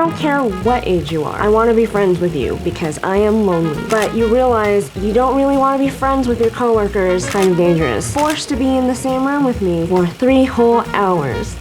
don't care what age you are. I want to be friends with you because I am lonely. But you realize you don't really want to be friends with your coworkers. Kind of dangerous. Forced to be in the same room with me for 3 whole hours.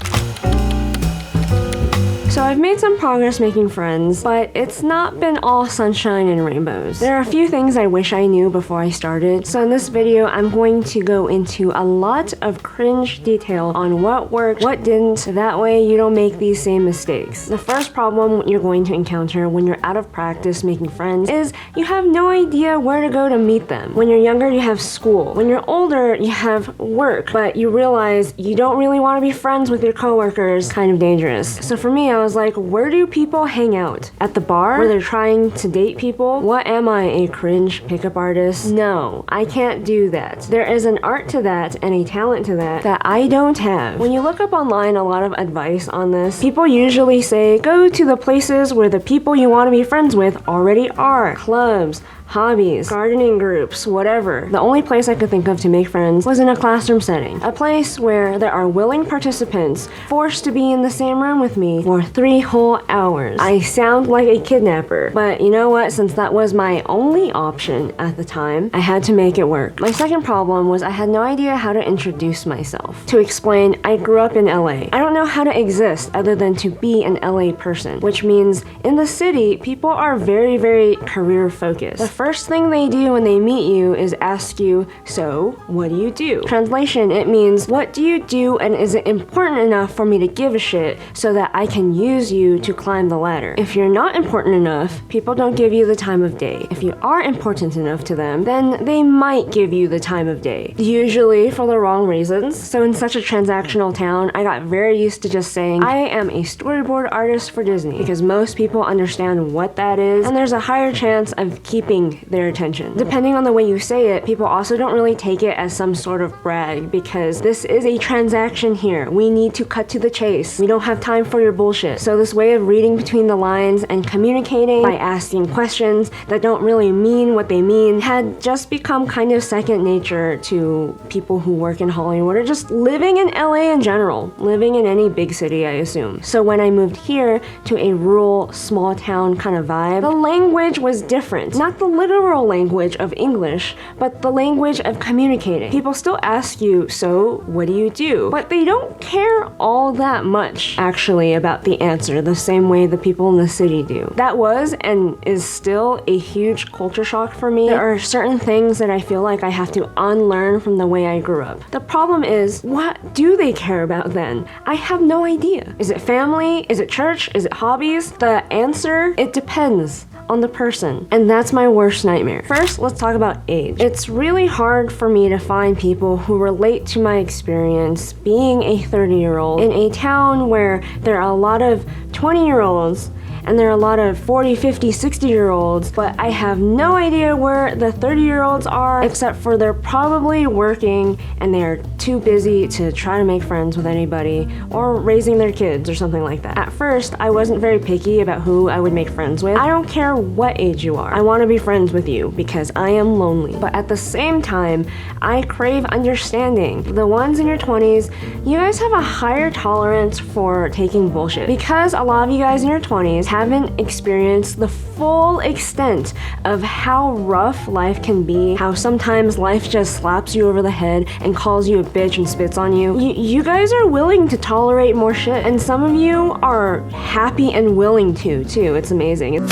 So I've made some progress making friends, but it's not been all sunshine and rainbows. There are a few things I wish I knew before I started, so in this video I'm going to go into a lot of cringe detail on what worked, what didn't, so that way you don't make these same mistakes. The first problem you're going to encounter when you're out of practice making friends is you have no idea where to go to meet them. When you're younger, you have school. When you're older, you have work, but you realize you don't really want to be friends with your coworkers. Kind of dangerous. So for me, I was like, where do people hang out? At the bar? Where they're trying to date people? What am I, a cringe pickup artist? No, I can't do that. There is an art to that and a talent to that I don't have. When you look up online a lot of advice on this, people usually say go to the places where the people you want to be friends with already are. Clubs, hobbies, gardening groups, whatever. The only place I could think of to make friends was in a classroom setting. A place where there are willing participants forced to be in the same room with me for 3 whole hours. I sound like a kidnapper, but you know what? Since that was my only option at the time, I had to make it work. My second problem was I had no idea how to introduce myself. To explain, I grew up in LA. I don't know how to exist other than to be an LA person, which means in the city, people are very, very career focused. The first thing they do when they meet you is ask you, so what do you do? Translation, it means, what do you do and is it important enough for me to give a shit so that I can use you to climb the ladder? If you're not important enough, people don't give you the time of day. If you are important enough to them, then they might give you the time of day. Usually for the wrong reasons. So in such a transactional town, I got very used to just saying, I am a storyboard artist for Disney, because most people understand what that is, and there's a higher chance of keeping their attention. Depending on the way you say it, people also don't really take it as some sort of brag, because this is a transaction here. We need to cut to the chase. We don't have time for your bullshit. So this way of reading between the lines and communicating by asking questions that don't really mean what they mean had just become kind of second nature to people who work in Hollywood or just living in LA in general, living in any big city, I assume. So when I moved here to a rural, small town kind of vibe, the language was different. Not the literal language of English, but the language of communicating. People still ask you, so what do you do? But they don't care all that much, actually, about the answer, the same way the people in the city do. That was, and is still, a huge culture shock for me. There are certain things that I feel like I have to unlearn from the way I grew up. The problem is, what do they care about then? I have no idea. Is it family? Is it church? Is it hobbies? The answer, it depends on the person, and that's my worst nightmare. First, let's talk about age. It's really hard for me to find people who relate to my experience being a 30-year-old in a town where there are a lot of 20-year-olds and there are a lot of 40, 50, 60-year-olds, but I have no idea where the 30-year-olds are, except for they're probably working and they're too busy to try to make friends with anybody or raising their kids or something like that. At first, I wasn't very picky about who I would make friends with. I don't care what age you are. I want to be friends with you because I am lonely. But at the same time, I crave understanding. The ones in your 20s, you guys have a higher tolerance for taking bullshit, because a lot of you guys in your 20s haven't experienced the full extent of how rough life can be, how sometimes life just slaps you over the head and calls you a bitch and spits on you. You guys are willing to tolerate more shit, and some of you are happy and willing to, too. It's amazing.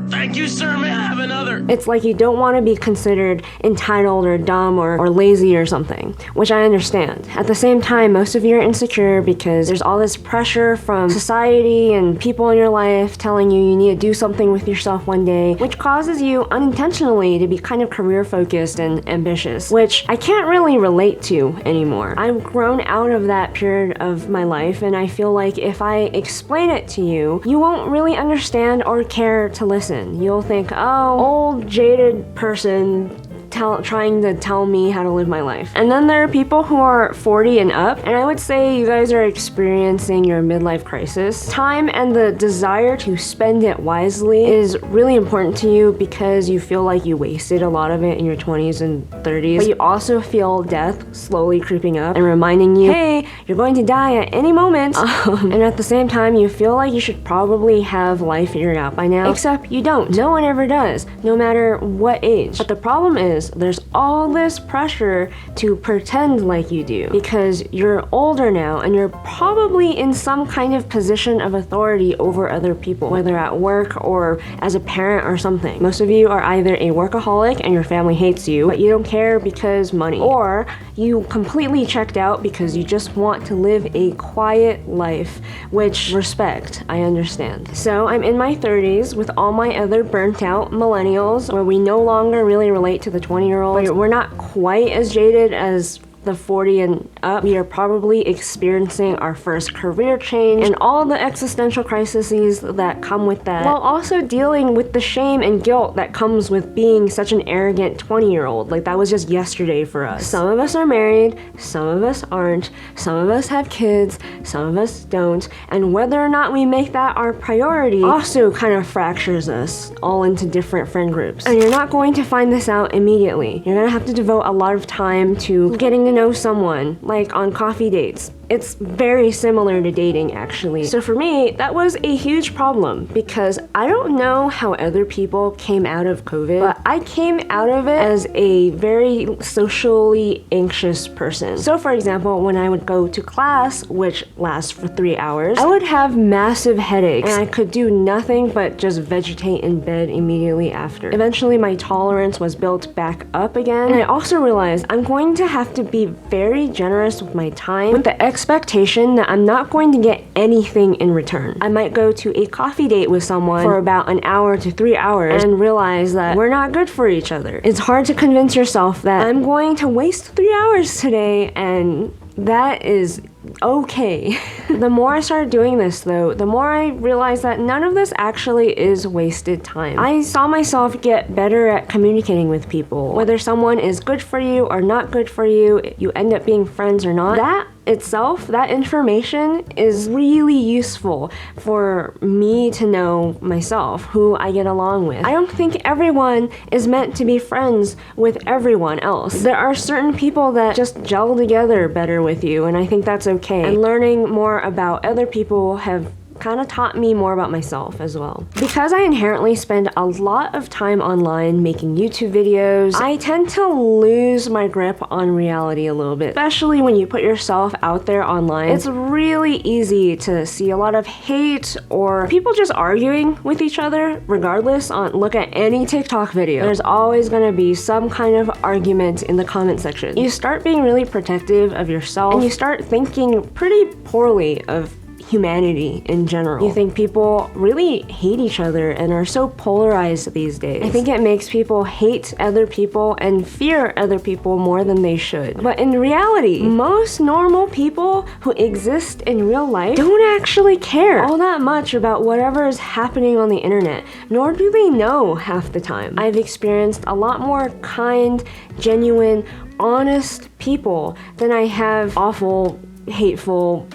Thank you, sir. May I have another? It's like you don't want to be considered entitled or dumb or lazy or something, which I understand. At the same time, most of you are insecure because there's all this pressure from society and people in your life telling you need to do something with yourself one day, which causes you unintentionally to be kind of career focused and ambitious, which I can't really relate to anymore. I've grown out of that period of my life, and I feel like if I explain it to you, you won't really understand or care to listen. You'll think, oh, old jaded person trying to tell me how to live my life. And then there are people who are 40 and up, and I would say you guys are experiencing your midlife crisis. Time and the desire to spend it wisely is really important to you because you feel like you wasted a lot of it in your 20s and 30s. But you also feel death slowly creeping up and reminding you, hey, you're going to die at any moment. And at the same time, you feel like you should probably have life figured out by now. Except you don't. No one ever does, no matter what age. But the problem is, there's all this pressure to pretend like you do because you're older now and you're probably in some kind of position of authority over other people, whether at work or as a parent or something. Most of you are either a workaholic and your family hates you, but you don't care because money, or you completely checked out because you just want to live a quiet life, which respect, I understand. So I'm in my 30s with all my other burnt out millennials where we no longer really relate to the 20-year-olds. We're not quite as jaded as the 40 and up. We are probably experiencing our first career change and all the existential crises that come with that, while also dealing with the shame and guilt that comes with being such an arrogant 20-year-old. Like, that was just yesterday for us. Some of us are married, some of us aren't, some of us have kids, some of us don't, and whether or not we make that our priority also kind of fractures us all into different friend groups. And you're not going to find this out immediately. You're gonna have to devote a lot of time to getting to know someone, like on coffee dates. It's very similar to dating, actually. So for me, that was a huge problem because I don't know how other people came out of COVID, but I came out of it as a very socially anxious person. So for example, when I would go to class, which lasts for 3 hours, I would have massive headaches and I could do nothing but just vegetate in bed immediately after. Eventually, my tolerance was built back up again, and I also realized I'm going to have to be very generous with my time, with the expectation that I'm not going to get anything in return. I might go to a coffee date with someone for about an hour to 3 hours and realize that we're not good for each other. It's hard to convince yourself that I'm going to waste 3 hours today, and that is okay. The more I started doing this though, the more I realized that none of this actually is wasted time. I saw myself get better at communicating with people. Whether someone is good for you or not good for you, you end up being friends or not, that itself, that information is really useful for me to know myself, who I get along with. I don't think everyone is meant to be friends with everyone else. There are certain people that just gel together better with you, and I think that's okay. And learning more about other people have kind of taught me more about myself as well. Because I inherently spend a lot of time online making YouTube videos, I tend to lose my grip on reality a little bit, especially when you put yourself out there online. It's really easy to see a lot of hate or people just arguing with each other regardless. Look at any TikTok video. There's always gonna be some kind of argument in the comment section. You start being really protective of yourself and you start thinking pretty poorly of humanity in general. You think people really hate each other and are so polarized these days. I think it makes people hate other people and fear other people more than they should. But in reality, most normal people who exist in real life don't actually care all that much about whatever is happening on the internet, nor do they know half the time. I've experienced a lot more kind, genuine, honest people than I have awful, hateful,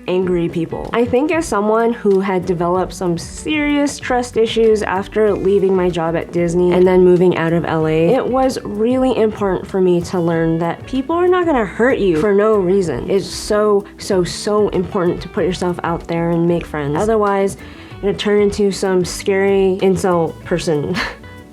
angry people. I think as someone who had developed some serious trust issues after leaving my job at Disney and then moving out of LA, it was really important for me to learn that people are not gonna hurt you for no reason. It's so important to put yourself out there and make friends. Otherwise, you're gonna turn into some scary incel person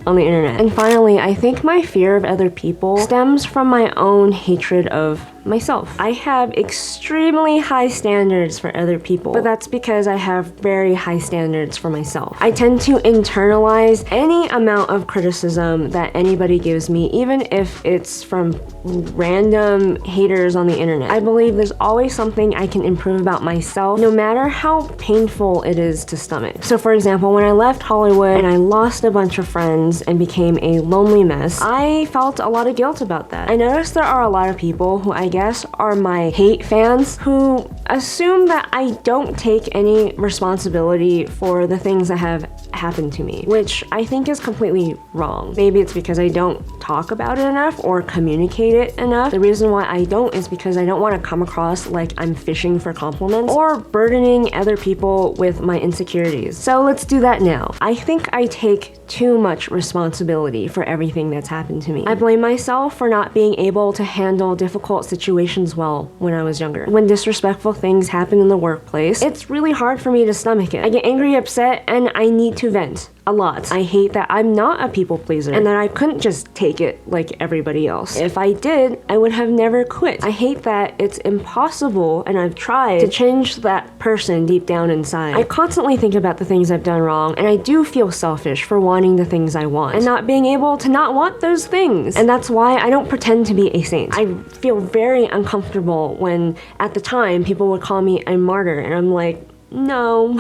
on the internet. And finally, I think my fear of other people stems from my own hatred of myself. I have extremely high standards for other people, but that's because I have very high standards for myself. I tend to internalize any amount of criticism that anybody gives me, even if it's from random haters on the internet. I believe there's always something I can improve about myself, no matter how painful it is to stomach. So for example, when I left Hollywood and I lost a bunch of friends and became a lonely mess, I felt a lot of guilt about that. I noticed there are a lot of people who I guess, are my hate fans who assume that I don't take any responsibility for the things that have happened to me, which I think is completely wrong. Maybe it's because I don't talk about it enough or communicate it enough. The reason why I don't is because I don't want to come across like I'm fishing for compliments or burdening other people with my insecurities. So let's do that now. I think I take too much responsibility for everything that's happened to me. I blame myself for not being able to handle difficult situations well when I was younger. When disrespectful things happen in the workplace, it's really hard for me to stomach it. I get angry, upset, and I need to vent. A lot. I hate that I'm not a people pleaser and that I couldn't just take it like everybody else. If I did, I would have never quit. I hate that it's impossible, and I've tried to change that person deep down inside. I constantly think about the things I've done wrong, and I do feel selfish for wanting the things I want and not being able to not want those things. And that's why I don't pretend to be a saint. I feel very uncomfortable when at the time people would call me a martyr, and I'm like, no,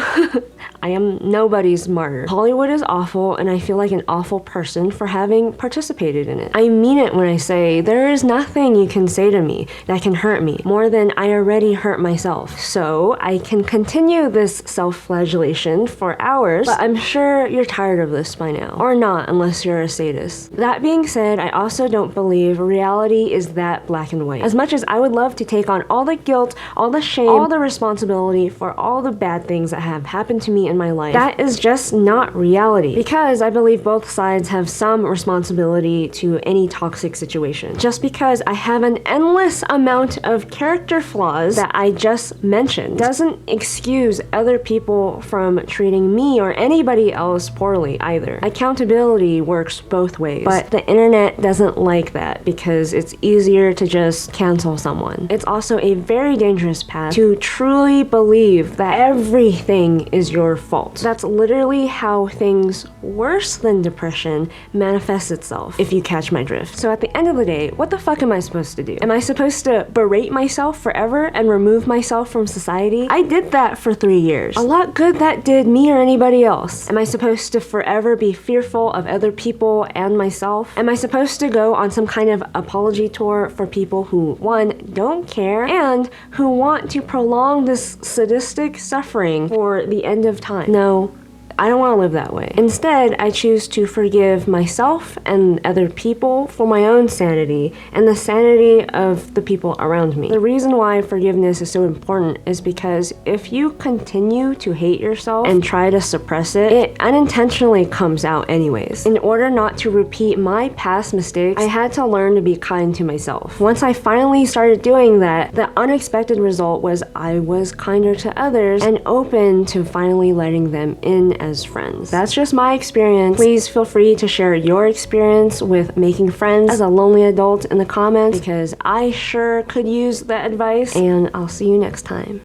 I am nobody's martyr. Hollywood is awful, and I feel like an awful person for having participated in it. I mean it when I say there is nothing you can say to me that can hurt me more than I already hurt myself. So I can continue this self-flagellation for hours, but I'm sure you're tired of this by now. Or not, unless you're a sadist. That being said, I also don't believe reality is that black and white. As much as I would love to take on all the guilt, all the shame, all the responsibility for all the bad things that have happened to me in my life, that is just not reality, because I believe both sides have some responsibility to any toxic situation. Just because I have an endless amount of character flaws that I just mentioned doesn't excuse other people from treating me or anybody else poorly either. Accountability works both ways, but the internet doesn't like that because it's easier to just cancel someone. It's also a very dangerous path to truly believe that everything is your fault. That's literally how things worse than depression manifests itself, if you catch my drift. So at the end of the day, what the fuck am I supposed to do? Am I supposed to berate myself forever and remove myself from society? I did that for 3 years. A lot good that did me or anybody else. Am I supposed to forever be fearful of other people and myself? Am I supposed to go on some kind of apology tour for people who, one, don't care, and who want to prolong this sadistic suffering for the end of time? No, I don't want to live that way. Instead, I choose to forgive myself and other people for my own sanity and the sanity of the people around me. The reason why forgiveness is so important is because if you continue to hate yourself and try to suppress it, it unintentionally comes out anyways. In order not to repeat my past mistakes, I had to learn to be kind to myself. Once I finally started doing that, the unexpected result was I was kinder to others and open to finally letting them in as friends. That's just my experience. Please feel free to share your experience with making friends as a lonely adult in the comments, because I sure could use that advice, and I'll see you next time.